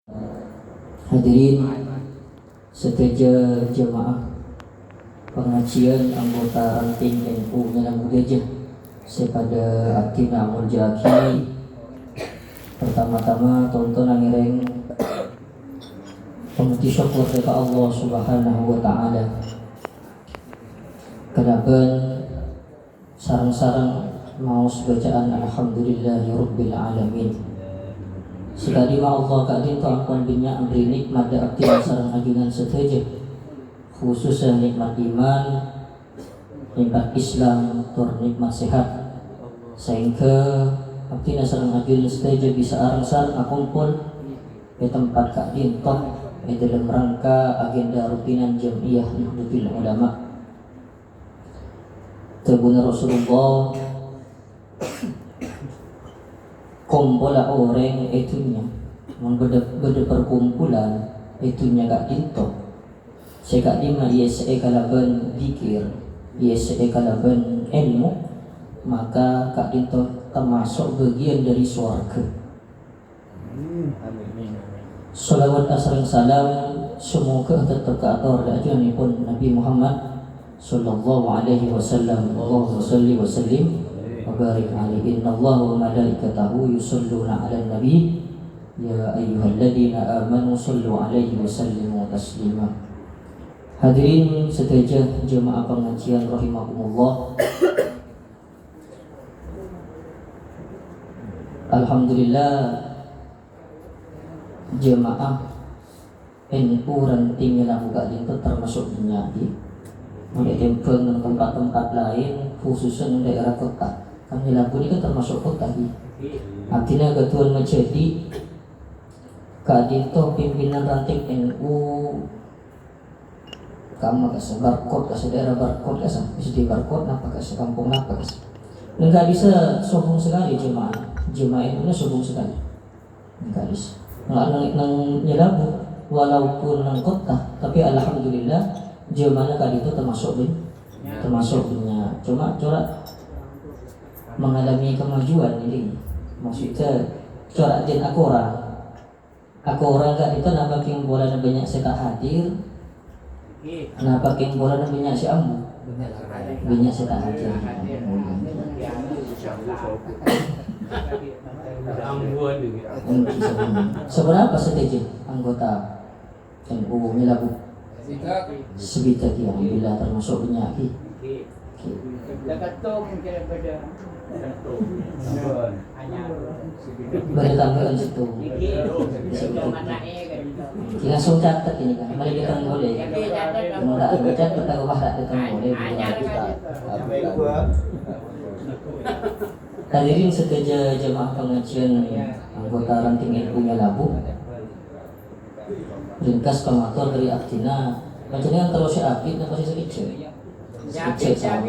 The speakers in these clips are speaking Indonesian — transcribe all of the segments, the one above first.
Hadirin seteja jemaah pengajian anggota ranting NU Nyalang Gajah sepada Aktina Murjaki. Pertama-tama tonton angireng pemuji syukur kepada Allah Subhanahu wa Ta'ala. Kedaban sarang-sarang mau bacaan Alhamdulillahi Rabbil Alamin. Sekali ma Allah kadin tuan binnya amri nikmat da aktif sarang ajunan seteja, khususnya nikmat iman, nikmat Islam, tur nikmat sehat, sehingga aktif sarang ajunan seteja bisa arang-sarang akumpul di tempat kadin toh dalam rangka agenda rutinan Jamiah Nahdlatul Ulama. Terbuna Rasulullah kumpulan orang itunya beda perkumpulan itunya gak dinto sekak dima ia kalaban zikir ia kalaban ilmu, maka gak dinto termasuk bagian dari surga. Salawat asring salam semoga tetap keatur dan pun Nabi Muhammad sallallahu alaihi wasallam. Allahumma salli wa sallim Barik alaihi innallaha wa malaikatahu yusholluna 'alan nabi ya ayyuhalladzina amanu shollu 'alaihi wa sallimu taslima. Hadirin seteja jemaah pengajian rahimakumullah. Alhamdulillah jemaah NU ranting yang buka itu termasuk penyakit mulai tempel dan tempat-tempat lain khususnya di daerah kota. Kami lagu ini kan termasuk kota ni. Artinya ketua menjadi kadito pimpinan ranting NU kamu kasih barcode kasih daerah barcode kasih di barcode napa kasih kampung napa kasih. Enggak bisa sombong sekali jemaah NU sombong sekali. Enggak bisa. Nang nyelabu walaupun nang kota tapi alhamdulillah jemaahnya kadito termasuknya cuma corak mengalami kemajuan ini, maksudnya corak din aku orang gak itu nampak yang bola banyak sekat hadir, nampak yang bola banyak si ambu, banyak sekat hadir. Seberapa setuju anggota NU Milabu? Segitu dia, alhamdulillah termasuk penyakit. Bertambahan situ. Langsung catat ini kan, mari kita boleh. Mudah catat kita bahas kita boleh. Hadirin seteja jemaah pengajian anggota ranting NU Labu. Ringkas pengatur dari Aktina. Macamnya kalau si Akid dan posisi kecil. Kecil sama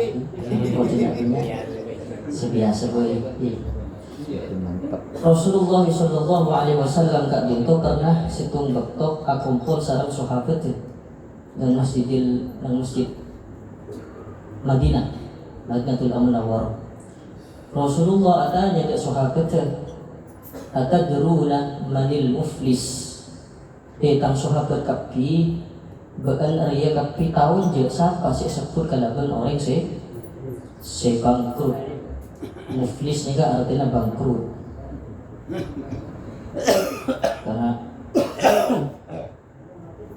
posisinya sebiasa boleh. Rasulullah sallallahu alaihi wasallam kak dinto karena situng bektok akumpul sareng sahabat dan masjid Madinatul Munawwarah. Rasulullah ada jadi sahabat atadruna manil muflis. Tentang sahabat kapi bean area kapi tahun je siapa sih sebut kalaban orang se bangkrut. Muflis ni kan artinya bangkrut.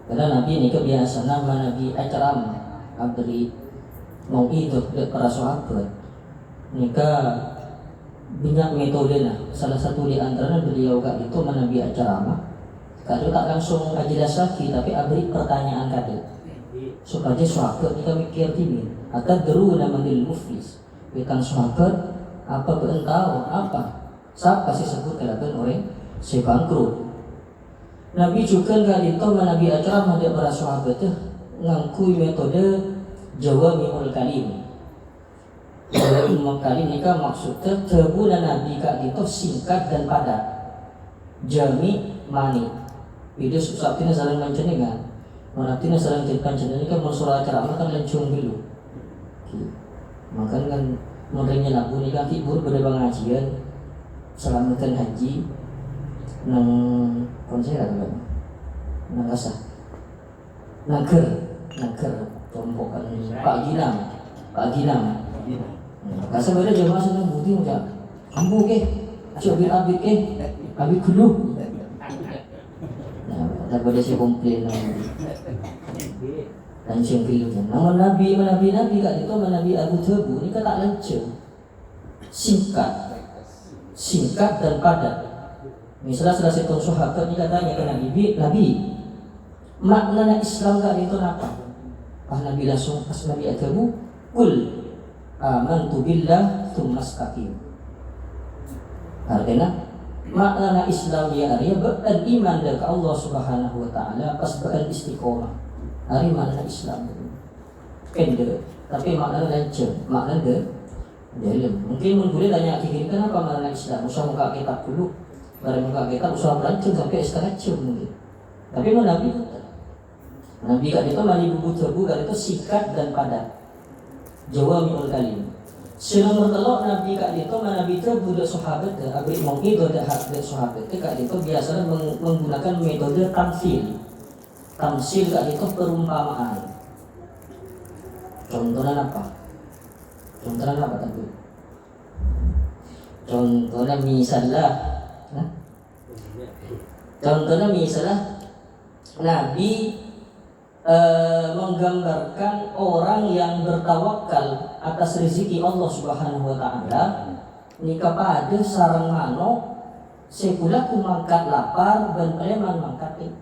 Karena Nabi ni kebiasaan nama Nabi acaram abri mau hidup para sahabat. Nika banyak metode lah. Salah satu di antara beliau kak itu Nabi acaram. Kadang tak langsung jelas lagi, tapi abri pertanyaan kadang supaya sahabat kita mikir ini. Atau geru namanil muflis. Bukan sahabat apa berentau apa? Siapa sih sebut kalaban orang si bangkrut. Nabi juga kali itu Nabi acara ada para sahabat ngangkui metode jawami'ul kalim. Jawami'ul kalim ini kan maksudnya tebunan Nabi kak itu singkat dan padat. Jami mani. Video sabtina saling mancenengan. Manaptina saling pancenengan kan surah ceramah kan lancung dulu. Makan kan modernnya lagu ni kaki buru pada pengajian selamatan haji nang konser kan nang kasah nager tompokan Pak Ginam kasah beda jemaah seneng budi macam ambu ke coba abid ke abid dulu nah pada si komplain dan sing pilu nama nabi kat itu nabi Abu Dhabi ini kata lancar singkat dan padat. Misalnya salah satu sahabat ini katanya ke Nabi makna Islam kat itu apa? Nabi langsung pas Nabi Adamu kul amantu billah tsumma istaqim. Artinya makna Islam ya Arya beriman kepada Allah Subhanahu wa taala pas beristiqomah. Hari makna Islam itu. Pendek, tapi makna lancar, makna dalam. Mungkin boleh tanya kira kenapa makna Islam? Usah muka kitab dulu. Barang muka kitab usah belanceng sampai setengah jam mungkin. Tapi Nabi kan itu mali buku terbu kan itu singkat dan padat. Jawami'ul kalim. Selama telok Nabi kan itu Nabi itu budak sahabat dan abis mungkin budak sahabat itu kan itu biasanya menggunakan metode tamsil. Tamsil kan itu perumpamaan. Contohnya apa tentu? Contohnya misalnya Nabi menggambarkan orang yang bertawakal atas rezeki Allah Subhanahu wa taala ni kepada sarang mano sekula kumangkat lapar dan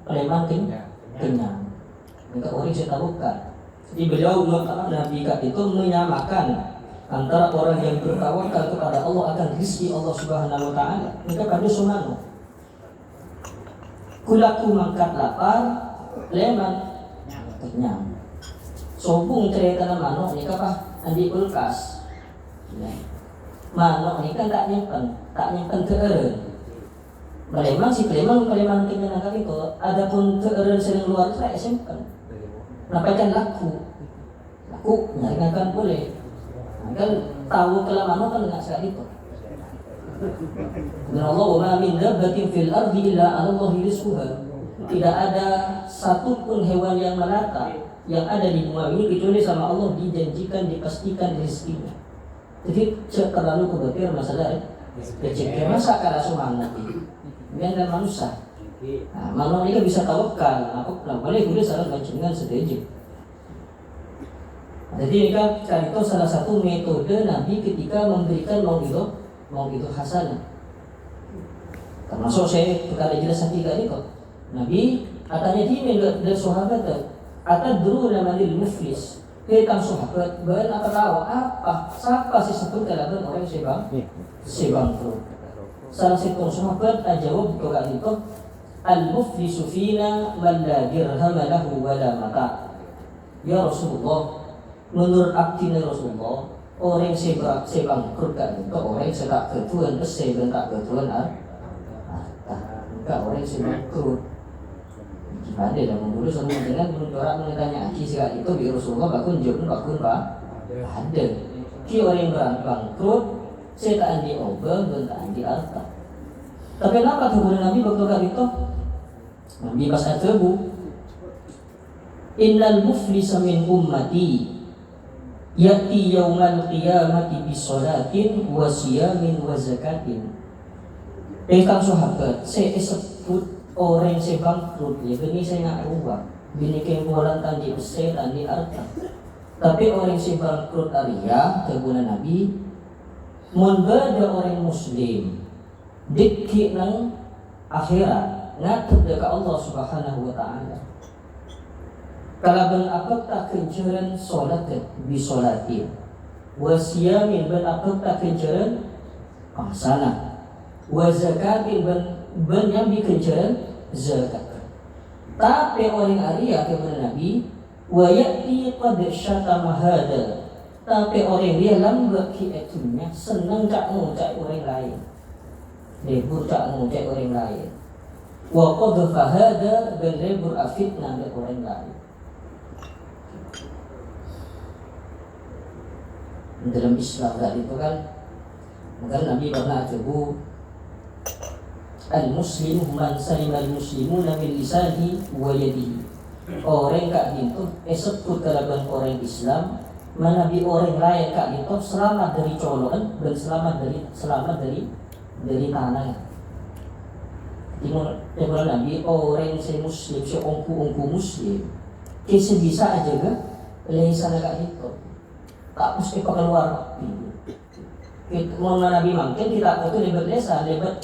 preman kenyang. Maka orang saya tawakal. Jadi beliau Nabi itu menyamakan antara orang yang bertawakal kepada Allah akan rezeki Allah Subhanahu wa taala. Maka pada sumano kulaku mangkat lapar, leman kenyang. Sobung cerita manuk ni apa? Andi kulkas. Manuk ni kan tak nyimpen teeren. Memang si preman kenyang kali itu. Adapun teeren sering luar saya simpan. Nampakkan laku nyarikan boleh. Kan tahu kelamanan kan enggak sekali itu. Dan Allah wa min dabbatin fil ardi illa 'ala Allahi rizquha. Tidak ada satupun hewan yang melata yang ada di bumi ini kecuali sama Allah dijanjikan dipastikan rezekinya. Jadi terlalu kebetulan masalah rezeki masa kada semangat itu. Dengan manusia. Nah, manusia ini bisa tawakal. Apa boleh salah dengan setuju. Jadi ini kan itu salah satu metode Nabi ketika memberikan mau'idhah hasanah. Termasuk saya berkali jelas tiga itu. Nabi katanya dia dari sahabat atadruna manil muflis. Kita sahabat bahan apa tahu siapa sih sebut dalam orang sebangkrut. Salah satu sahabat jawab kepada itu al-muflisu fina man la dirham lahu wala mata. Ya Rasulullah, menurut aktinya Rasulullah, orang sebangkrut kan itu orang sedak ketuan sebentak ketuan enggak orang sebangkrut. Ada dalam dulu sama dengan orang menanya aki sekali itu di Rasulullah bakun ada. Ki orang bangkrut saya tak andi obeng dan tak andi harta. Tapi kenapa kemudian Nabi waktu itu Nabi pas atabu innal muflisa min ummati ya'ti yaumal qiyamati bisolatin wa siyamin wa zakatin. Kang sahabat saya sebut orang yang bangkrut ya gini saya nak ubah bini kempulan tadi besar tadi harta. Tapi orang yang bangkrut Arya kebunan Nabi membeda orang Muslim dikit nang akhirat ngatur dekat Allah Subhanahu wa taala. Kalau ben apa tak kencaran solat bi solatin wa siyamin ben apa tak kencaran sana wa zakatin ben yang dikencaran zakat. Tapi orang Arya kepada Nabi wa ya'ti qad syatama hada. Tapi orang dia lambat kiatunya senang tak ngucap orang lain. Lebur tak ngucap orang lain. Wa qad fahada dan lebur afitna dari orang lain. Dalam Islam itu kan maka Nabi pernah coba al-muslimu man salima al-muslimuna min lisanihi wa yadihi. Orang kak gitu sebut kalaban orang Islam manabi orang lain kak gitu selamat dari colokan dan selamat dari tanah. Timur Nabi orang si muslim si ongku muslim kisah bisa aja ga sana kak gitu tak mesti keluar. Mau Nabi mungkin kita itu lebat lesa lebat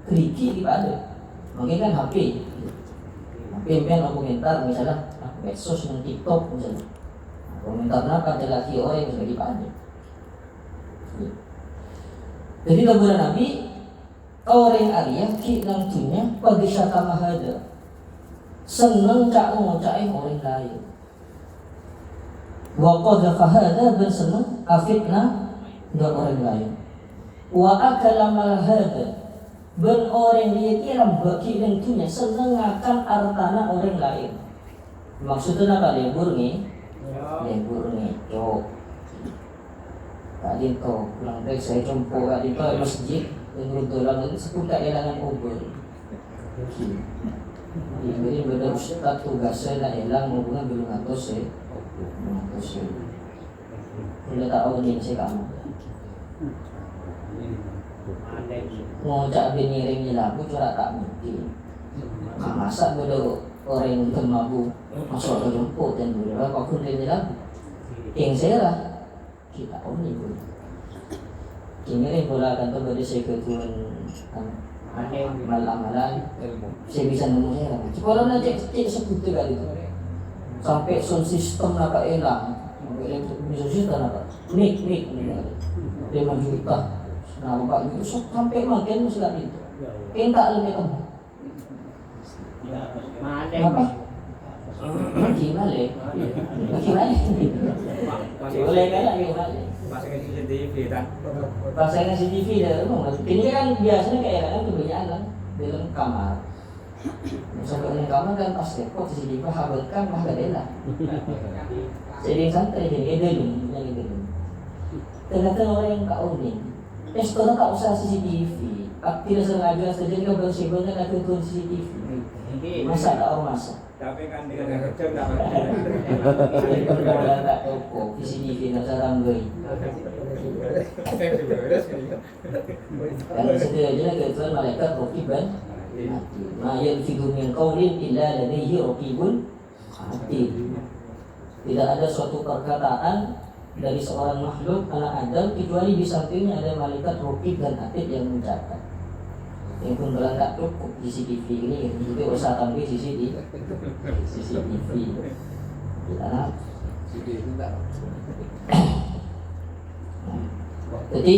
kriki di pada mungkin kan HP pimpin komentar misalnya medsos dan TikTok misalnya komentar apa ada lagi orang yang lagi pada. Jadi kebenaran Nabi orang Arya ki nang tunya pagi syaka mahada seneng cak ngocain orang lain. Wa qad fahada dan seneng afitna dan orang lain. Wa akala malhada ben orang dia kira bagi yang punya seneng akan artana orang lain. Maksudnya apa lebur nih? Lebur nih, cok. Tadi to pulang dari saya jumpa tadi to masjid yang runtulan itu seputar elangan obor. Ini benar ustad tugasnya nak elang hubungan belum atas ya. Tidak tahu nih saya kamu. Ngocak biniring lagu curah tak mungkin. Masa bodoh orang yang termabu masuk ke jemput dan bodoh apa pun dia lagu. Yang serah kita ini pun. Kini bola akan terjadi sekekuan malam-malam. Saya bisa nemu saya. Kalau nanti cek sebut kali itu. Sampai sound system nak elang. Bisa sistem apa? Nik. Dia juta. Nah, Bapak itu sampai makin muslah itu. Minta lebih kamu. Apa? Gimana? Boleh kan gimana? Pasangin CCTV kan? Pasangin CCTV dah. Ini kan biasanya kayak kan kebanyakan kan dalam kamar. Sampai dalam kamar kan pas kok CCTV habiskan mah gak enak. Jadi santai jadi gedung. Ternyata orang yang tak unik. Sekarang tak usah CCTV. Tidak sengaja saja dia bersihkan nak tuntun CCTV. Masa tak orang masa. Tapi kan dia ada kerja tak ada. Kalau tak toko CCTV nak sarang gay. Kalau sedia je nak ketuan malaikat rokiban. Ma yalfidu min qawlin illa ladayhi raqibun atid. Tidak ada suatu perkataan dari seorang makhluk anak Adam kecuali di sampingnya ada malaikat raqib dan atid yang mencatat. Yang pun berangkat cukup CCTV ini itu usah tambah CCTV. Kita nak. Jadi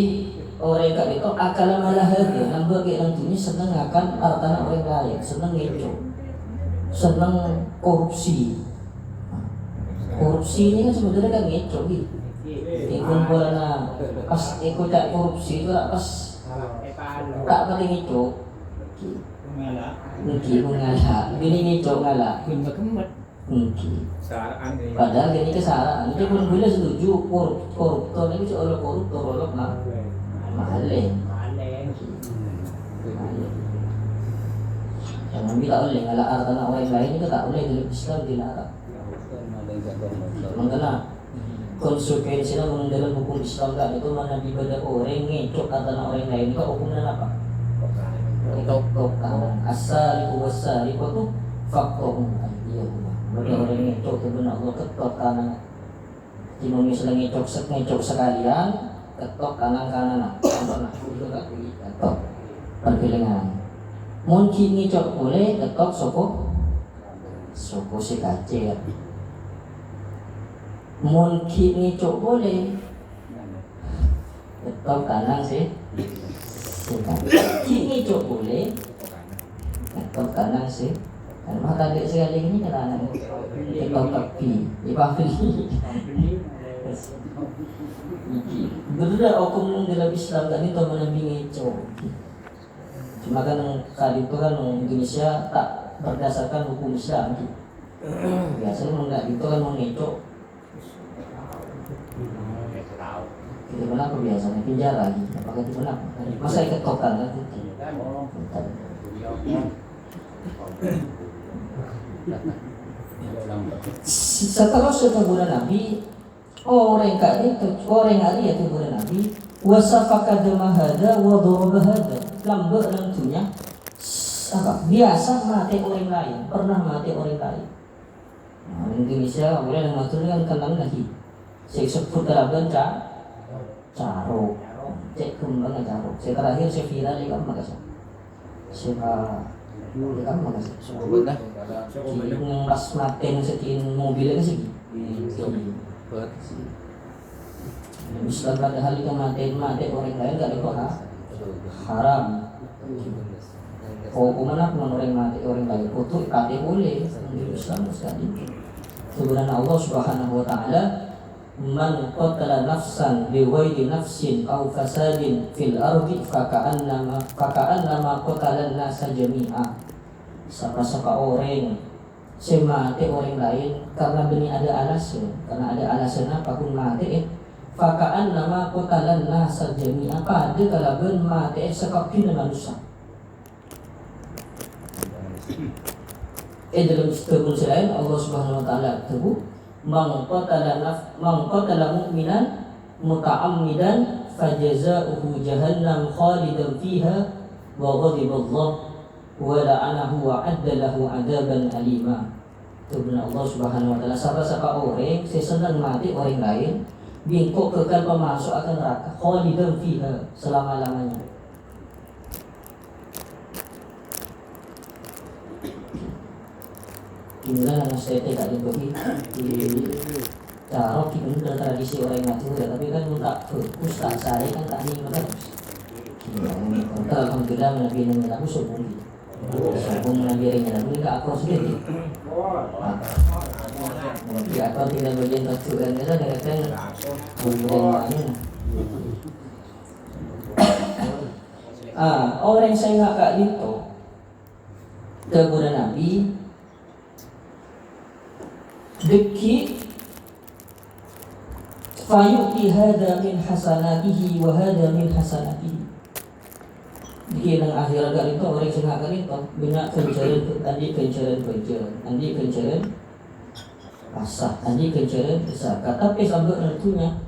orang yang itu akal malah harga nambah ke orang ini senang akan harta orang lain, senang ngeco, senang korupsi. Korupsi ini kan sebenarnya kan ngeco gitu. Ikut bola pas ikut tak korupsi itu tak pas tak paling ngeco. Mungkin mengalah, ini ngeco ngalah. Mungkin. Padahal ini kesalahan. Itu pun boleh setuju koruptor ini seolah koruptor olok mahal. Jangan bilang oleh ngalah harta orang lain itu tak boleh dalam Islam dilarang. Makanya konsekuensinya dalam hukum Islam kan itu mana ibadah orang ngecok harta orang lain itu hukumnya apa? Tok asal itu besar itu tuh faktor dia. Bagi orang ngecok itu benar Allah ketok kanan. Jika misalnya ngecok sekalian ketok kanan nah itu tak boleh ketok pergelengan. Mungkin ngecok boleh ketok soko si kacer. Mungkin ngecok boleh ketok kanan sih. Ini ngecok boleh ketok kanan sih. Dan mata dia sekali ini kerana ketok tepi dibeli. Berbeda hukum dalam Islam kan itu menabi ngecok. Cuma kan kali itu kan Indonesia tak berdasarkan hukum Islam. Biasanya enggak itu kan ngecok. Itu kenapa biasanya penjara lagi? Apakah itu kenapa? Masa ketok kan? Setelah kebunan Nabi, orang kali ya kebunan Nabi, wasafaka damahada wa darabahada, lambek tentunya biasa mati orang lain, pernah mati orang lain. Nah, Indonesia kemudian yang matur kan kenang lagi. Saya sebut dalam caruk, cek kembang caruk. Saya terakhir saya viral di kamar kasih. Saya di kamar kasih. Benar. Yang pas maten sekian mobilnya sih. Islam pada hal itu mati orang lain gak ada haram. Hukuman apa orang mati orang lain? Kutuk kate boleh. Islam sekali. Sebenarnya Allah Subhanahu Wa Taala man qatala nafsan bighairi nafsin aw fasadin fil ardi faka'annama qatala an-nasa jami'a. Siapa orang semati orang lain karena benih ada alasan, karena ada alasan apapun mati faka'annama qatala an-nasa jami'a, pada kalau ben mati sekapin manusia. Dalam sebelum selain Allah Subhanahu Wa Taala tebu mangqatala mu'minan muta'ammidan fajaza'uhu jahannam khalidan fiha wa ghadiballahu wa la'anahu wa adda lahu 'adaban alima. Itu benar Allah Subhanahu Wa Taala. Siapa orang sesenang mati orang lain bingkok kekal pemasuk akan neraka khalidan fiha, selama-lamanya. Inilah yang saya tidak dibagi di cara kita tradisi orang mati ya, tapi kan tak fokus tak saya kan tak ingin terus. Alhamdulillah Nabi yang aku sombong. Sombong Nabi yang aku enggak aku sendiri. Jadi aku tidak bagian terturan itu dengan kemudian orang saya enggak kak itu kemudian Nabi deki fayu'ti hadha min hasanatihi wa hadha min hasanatihi. Diki nang akhir agak itu orang sing agak itu banyak kencaran andi kencaran pasah, andi kencaran besar. Tapi sampai tentunya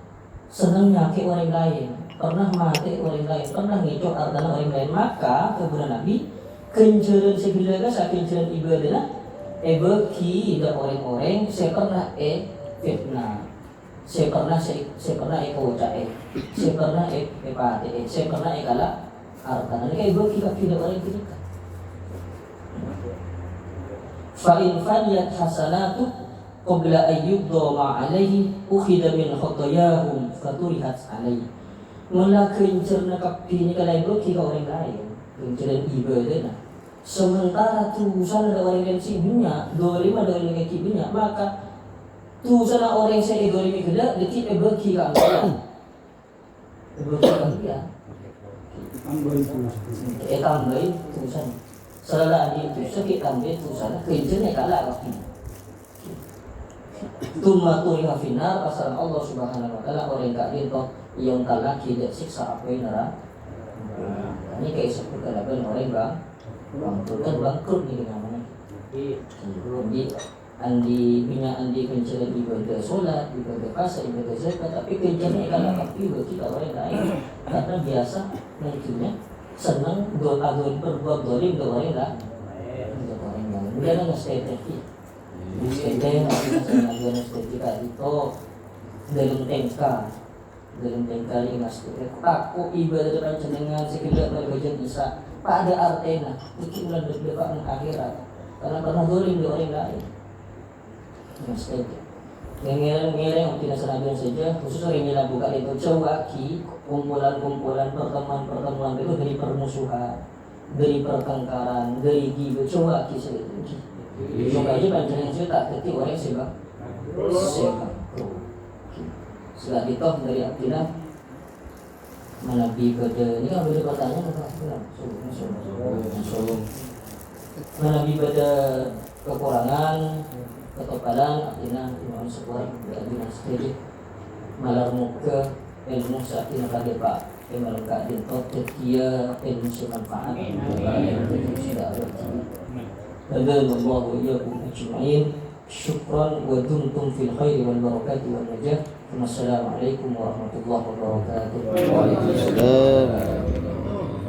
senang nyakit orang lain, pernah mati orang lain, pernah ngicok harta orang lain, maka kebenaran Nabi kencaran segala saya kencaran ibadah bagi orang-orang saya pernah fitnah, saya pernah kocak, saya pernah pati, saya pernah kalah harta. Nanti bagi tidak orang kita. Fa'in faniyat hasanatu qabla ayyubdo ma'alaihi ukhida min khotayahum faturihat alaihi. Mula kencerna kapini kalai bagi orang lain, kenceran ibadah na. Sementara tulisan ada orang yang sibuknya, 25 orang yang sibuknya, maka tulisan orang yang saya 25 kena, detik bagi kan dia. Tambahin tulisan. Setelah itu sakit tambahin tulisan, kerjanya kalah waktu. Tuma turiha finar asal Allah Subhanahu Wa Taala orang kafir yang kalah tidak siksa apa neraka. Ini kayak seperti kalaban orang bangkrut ni namanya. Jadi andi kencaran ibadah solat, ibadah puasa, ibadah zakat, tapi kencaran kalau kaki kita orang lain karena biasa mungkinnya senang berbuat dolim ke orang lain. Dia nak estetik, itu dalam tengkar ini masuk. Aku ibadah dengan jenengan sekedar berbaca bisa. Pada artena, itu bulan berdebat akhirat. Karena pernah dolim di orang lain. Ngereng tidak sengaja saja, khusus orang yang bukan itu cewaki kumpulan-kumpulan pertemuan itu dari permusuhan, dari pertengkaran, dari gibah cewaki saja. Coba aja panjangnya cerita, ketik orang sebab. Setelah itu dari Abdillah menabi pada ini kan boleh pertanyaan menabi pada kekurangan ketebalan artinya iman sebuah artinya sedikit malar muka ilmu sakit kaget pak yang melengkapi dia ilmu manfaat هدانا الله وإياكم أجمعين شكرا ودمتم في الخير والبركات والنجاح والسلام عليكم ورحمة الله وبركاته.